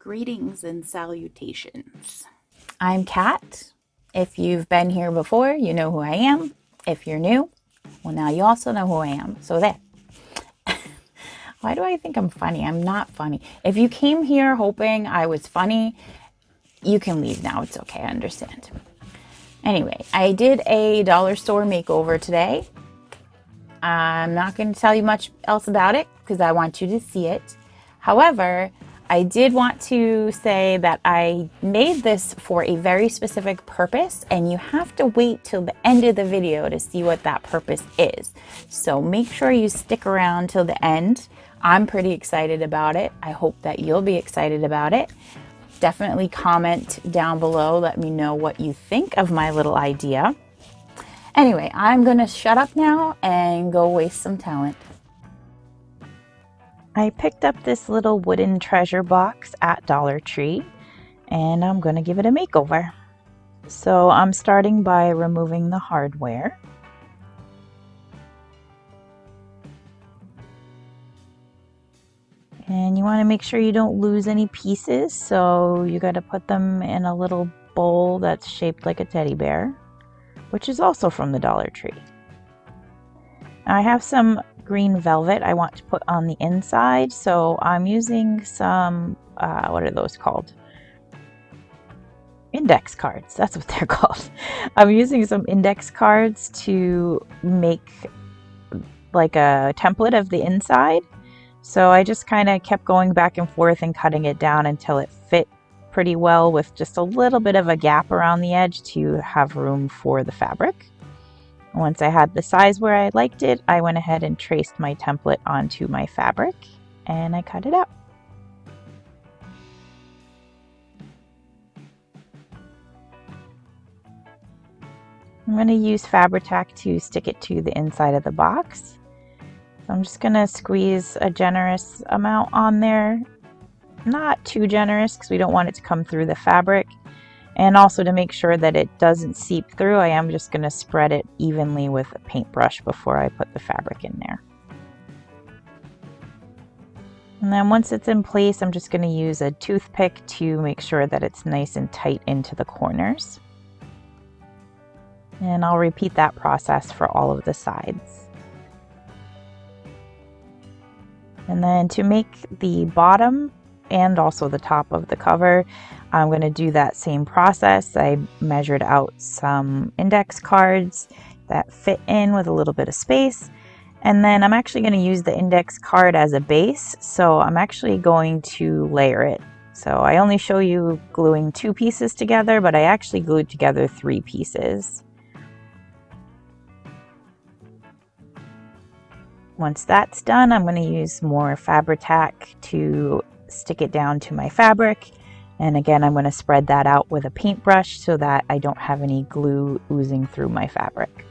Greetings and salutations. I'm Kat. If you've been here before, you know who I am. If you're new, well, now you also know who I am. So there. Why do I think I'm funny? I'm not funny. If you came here hoping I was funny, you can leave now. It's okay. I understand. Anyway, I did a dollar store makeover today. I'm not going to tell you much else about it because I want you to see it. However, I did want to say that I made this for a very specific purpose, and you have to wait till the end of the video to see what that purpose is. So make sure you stick around till the end. I'm pretty excited about it. I hope that you'll be excited about it. Definitely comment down below. Let me know what you think of my little idea. Anyway, I'm going to shut up now and go waste some talent. I picked up this little wooden treasure box at Dollar Tree, and I'm going to give it a makeover. So I'm starting by removing the hardware. And you want to make sure you don't lose any pieces, so you got to put them in a little bowl that's shaped like a teddy bear, which is also from the Dollar Tree. I have some green velvet I want to put on the inside, so I'm using some, what are those called? Index cards, that's what they're called. I'm using some index cards to make like a template of the inside. So I just kind of kept going back and forth and cutting it down until it fit pretty well with just a little bit of a gap around the edge to have room for the fabric. Once I had the size where I liked it, I went ahead and traced my template onto my fabric and I cut it out. I'm going to use Fabri-Tac to stick it to the inside of the box. So I'm just going to squeeze a generous amount on there. Not too generous because we don't want it to come through the fabric. And also to make sure that it doesn't seep through, I am just going to spread it evenly with a paintbrush before I put the fabric in there. And then once it's in place, I'm just going to use a toothpick to make sure that it's nice and tight into the corners. And I'll repeat that process for all of the sides. And then to make the bottom and also the top of the cover, I'm going to do that same process. I measured out some index cards that fit in with a little bit of space. And then I'm actually going to use the index card as a base. So I'm actually going to layer it. So I only show you gluing 2 pieces together, but I actually glued together 3 pieces. Once that's done, I'm going to use more Fabri-Tac to stick it down to my fabric. And again, I'm going to spread that out with a paintbrush so that I don't have any glue oozing through my fabric.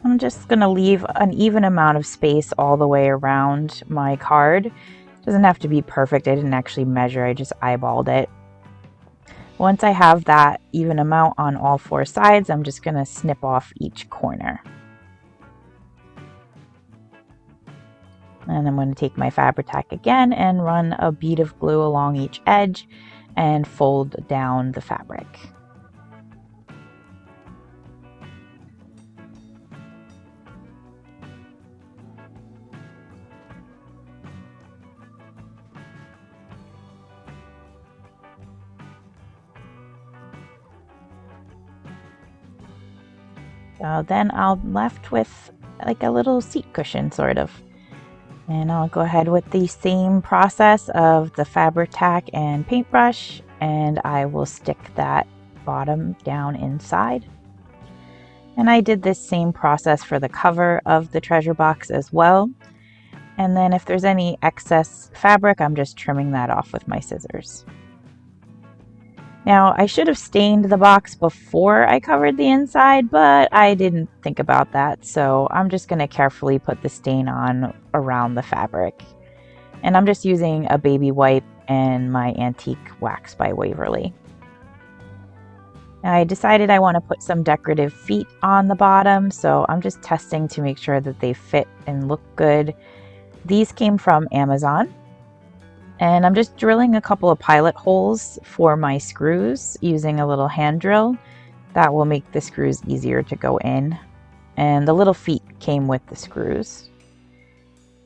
I'm just going to leave an even amount of space all the way around my card. It doesn't have to be perfect. I didn't actually measure, I just eyeballed it. Once I have that even amount on all 4 sides, I'm just going to snip off each corner. And I'm going to take my Fabri-Tac again and run a bead of glue along each edge and fold down the fabric. So then I'm left with like a little seat cushion sort of. And I'll go ahead with the same process of the Fabri-Tac and paintbrush, and I will stick that bottom down inside. And I did this same process for the cover of the treasure box as well. And then if there's any excess fabric, I'm just trimming that off with my scissors. Now, I should have stained the box before I covered the inside, but I didn't think about that, so I'm just going to carefully put the stain on around the fabric. And I'm just using a baby wipe and my antique wax by Waverly. Now, I decided I want to put some decorative feet on the bottom, so I'm just testing to make sure that they fit and look good. These came from Amazon. And I'm just drilling a couple of pilot holes for my screws using a little hand drill. That will make the screws easier to go in. And the little feet came with the screws.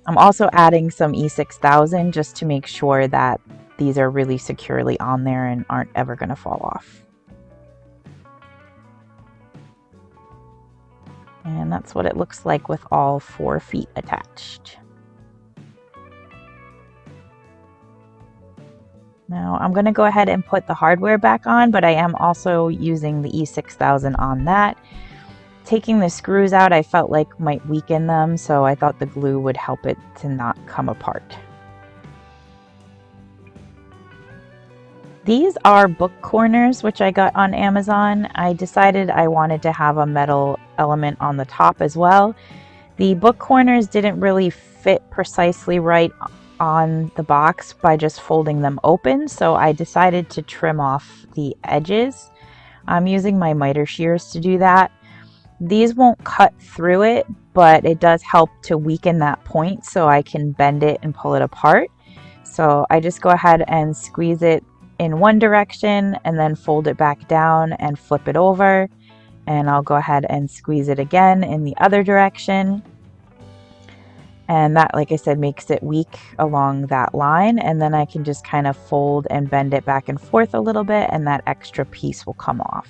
I'm also adding some E6000 just to make sure that these are really securely on there and aren't ever going to fall off. And that's what it looks like with all 4 feet attached. Now I'm going to go ahead and put the hardware back on, but I am also using the E6000 on that. Taking the screws out I felt like might weaken them, so I thought the glue would help it to not come apart. These are book corners, which I got on Amazon. I decided I wanted to have a metal element on the top as well. The book corners didn't really fit precisely right on the box by just folding them open, so I decided to trim off the edges. I'm using my miter shears to do that. These won't cut through it, but it does help to weaken that point so I can bend it and pull it apart. So I just go ahead and squeeze it in one direction and then fold it back down and flip it over, and I'll go ahead and squeeze it again in the other direction. And that, like I said, makes it weak along that line, and then I can just kind of fold and bend it back and forth a little bit, and that extra piece will come off.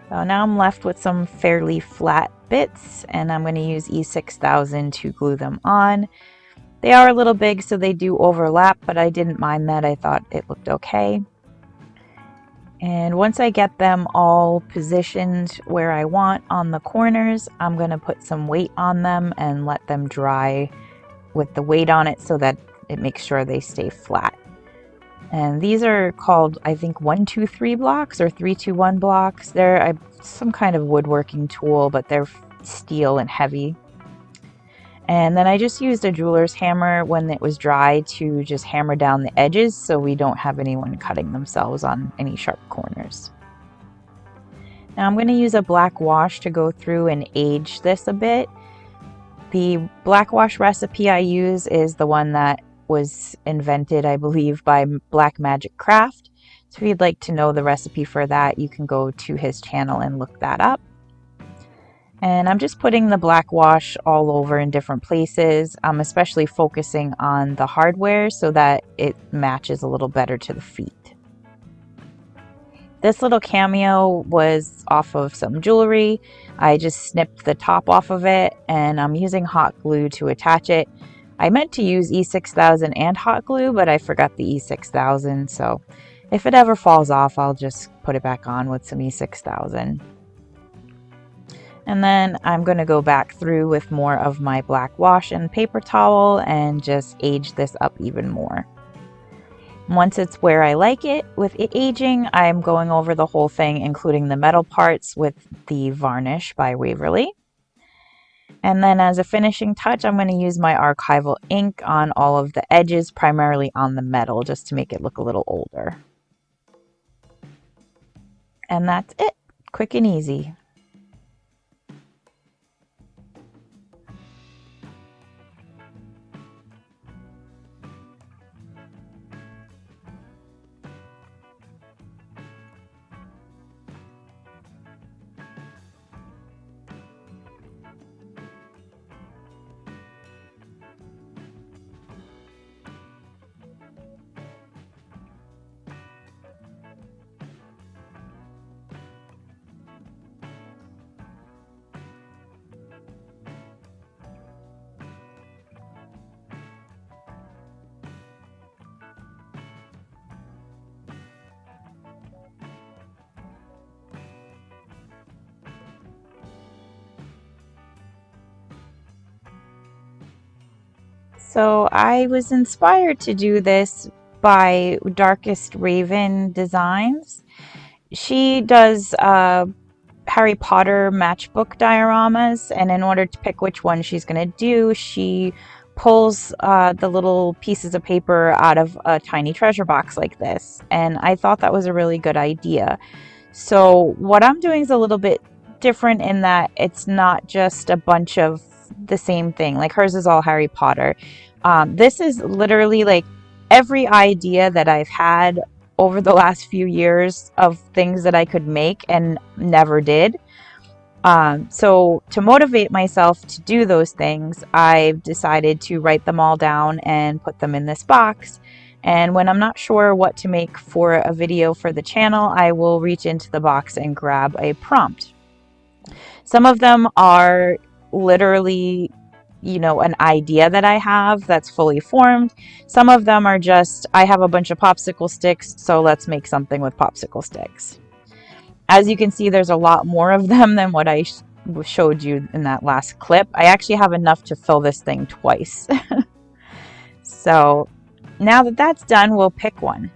So now I'm left with some fairly flat bits, and I'm going to use E6000 to glue them on. They are a little big, so they do overlap, but I didn't mind that. I thought it looked okay. And once I get them all positioned where I want on the corners, I'm going to put some weight on them and let them dry with the weight on it so that it makes sure they stay flat. And these are called, I think, 123 blocks or 321 blocks. They're some kind of woodworking tool, but they're steel and heavy. And then I just used a jeweler's hammer when it was dry to just hammer down the edges so we don't have anyone cutting themselves on any sharp corners. Now I'm going to use a black wash to go through and age this a bit. The black wash recipe I use is the one that was invented, I believe, by Black Magic Craft. So if you'd like to know the recipe for that, you can go to his channel and look that up. And I'm just putting the black wash all over in different places. I'm especially focusing on the hardware so that it matches a little better to the feet. This little cameo was off of some jewelry. I just snipped the top off of it, and I'm using hot glue to attach it. I meant to use E6000 and hot glue, but I forgot the E6000, so if it ever falls off, I'll just put it back on with some E6000. And then I'm going to go back through with more of my black wash and paper towel and just age this up even more. Once it's where I like it with it aging, I'm going over the whole thing, including the metal parts, with the Varnish by Waverly. And then as a finishing touch, I'm going to use my archival ink on all of the edges, primarily on the metal, just to make it look a little older. And that's it. Quick and easy. So I was inspired to do this by Darkest Raven Designs. She does Harry Potter matchbook dioramas, and in order to pick which one she's going to do, she pulls the little pieces of paper out of a tiny treasure box like this, and I thought that was a really good idea. So what I'm doing is a little bit different in that it's not just a bunch of the same thing. Like hers is all Harry Potter. This is literally like every idea that I've had over the last few years of things that I could make and never did. So to motivate myself to do those things, I've decided to write them all down and put them in this box. And when I'm not sure what to make for a video for the channel, I will reach into the box and grab a prompt. Some of them are literally, an idea that I have that's fully formed. Some of them are just, I have a bunch of popsicle sticks, so let's make something with popsicle sticks. As you can see, there's a lot more of them than what I showed you in that last clip. I actually have enough to fill this thing twice. So now that that's done, we'll pick one.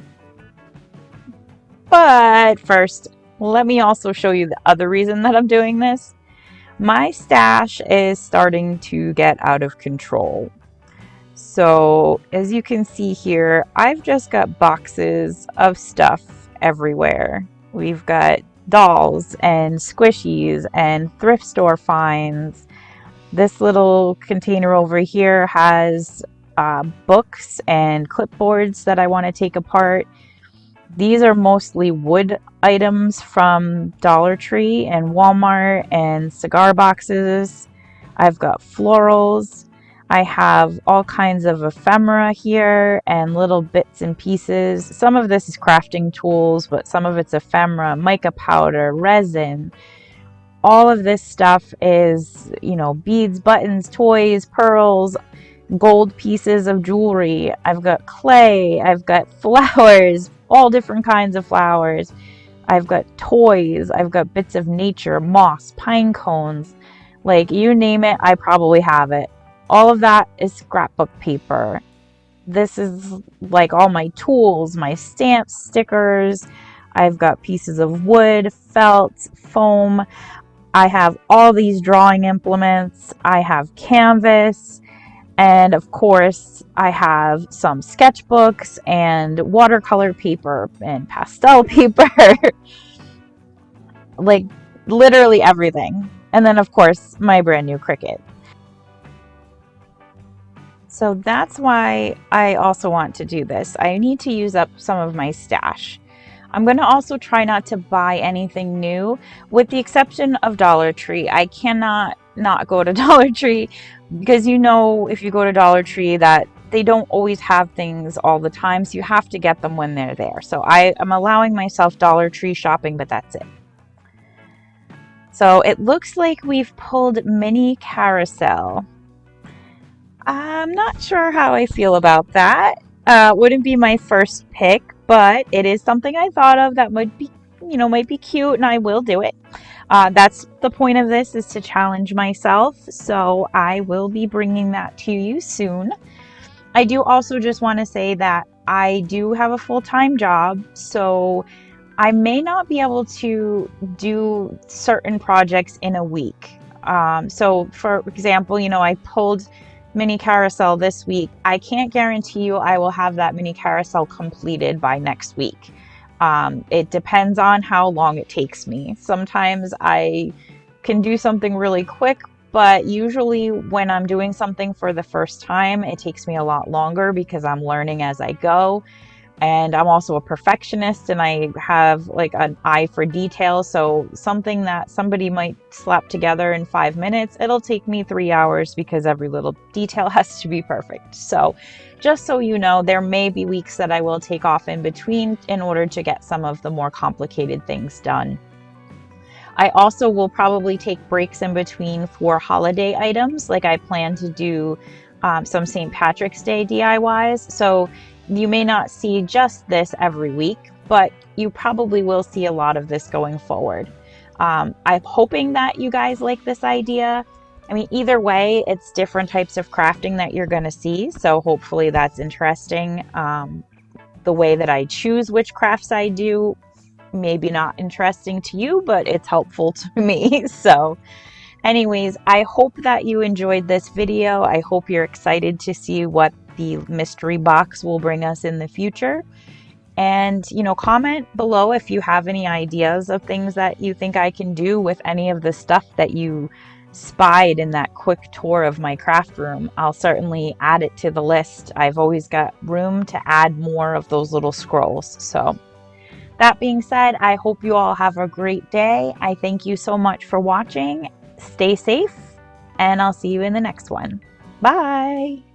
But first, let me also show you the other reason that I'm doing this. My stash is starting to get out of control. So as you can see here, I've just got boxes of stuff everywhere. We've got dolls and squishies and thrift store finds. This little container over here has books and clipboards that I want to take apart. These are mostly wood items from Dollar Tree and Walmart and cigar boxes. I've got florals. I have all kinds of ephemera here and little bits and pieces. Some of this is crafting tools, but some of it's ephemera, mica powder, resin. All of this stuff is, beads, buttons, toys, pearls, gold pieces of jewelry. I've got clay. I've got flowers, all different kinds of flowers. I've got toys. I've got bits of nature, moss, pine cones. Like, you name it, I probably have it. All of that is scrapbook paper. This is like all my tools, my stamps, stickers. I've got pieces of wood, felt, foam. I have all these drawing implements. I have canvas. And of course, I have some sketchbooks and watercolor paper and pastel paper. Like, literally everything. And then, of course, my brand new Cricut. So that's why I also want to do this. I need to use up some of my stash. I'm going to also try not to buy anything new, with the exception of Dollar Tree. I cannot not go to Dollar Tree because if you go to Dollar Tree that they don't always have things all the time, so you have to get them when they're there. So I am allowing myself Dollar Tree shopping, but that's it. So it looks like we've pulled mini carousel. I'm not sure how I feel about that. Wouldn't be my first pick, but it is something I thought of that might be cute, and I will do it. That's the point of this, is to challenge myself. So I will be bringing that to you soon. I do also just want to say that I do have a full-time job, so I may not be able to do certain projects in a week. So for example, I pulled mini carousel this week. I can't guarantee you I will have that mini carousel completed by next week. It depends on how long it takes me. Sometimes I can do something really quick, but usually when I'm doing something for the first time, it takes me a lot longer because I'm learning as I go. And I'm also a perfectionist, and I have like an eye for detail. So something that somebody might slap together in 5 minutes, it'll take me 3 hours because every little detail has to be perfect. So just so you know, there may be weeks that I will take off in between in order to get some of the more complicated things done. I also will probably take breaks in between for holiday items. Like, I plan to do some St. Patrick's Day DIYs. So you may not see just this every week, but you probably will see a lot of this going forward. I'm hoping that you guys like this idea. I mean, either way, it's different types of crafting that you're going to see. So hopefully that's interesting. The way that I choose which crafts I do, maybe not interesting to you, but it's helpful to me. So anyways, I hope that you enjoyed this video. I hope you're excited to see what the mystery box will bring us in the future. And, comment below if you have any ideas of things that you think I can do with any of the stuff that you spied in that quick tour of my craft room. I'll certainly add it to the list. I've always got room to add more of those little scrolls. So that being said, I hope you all have a great day. I thank you so much for watching. Stay safe, and I'll see you in the next one. Bye.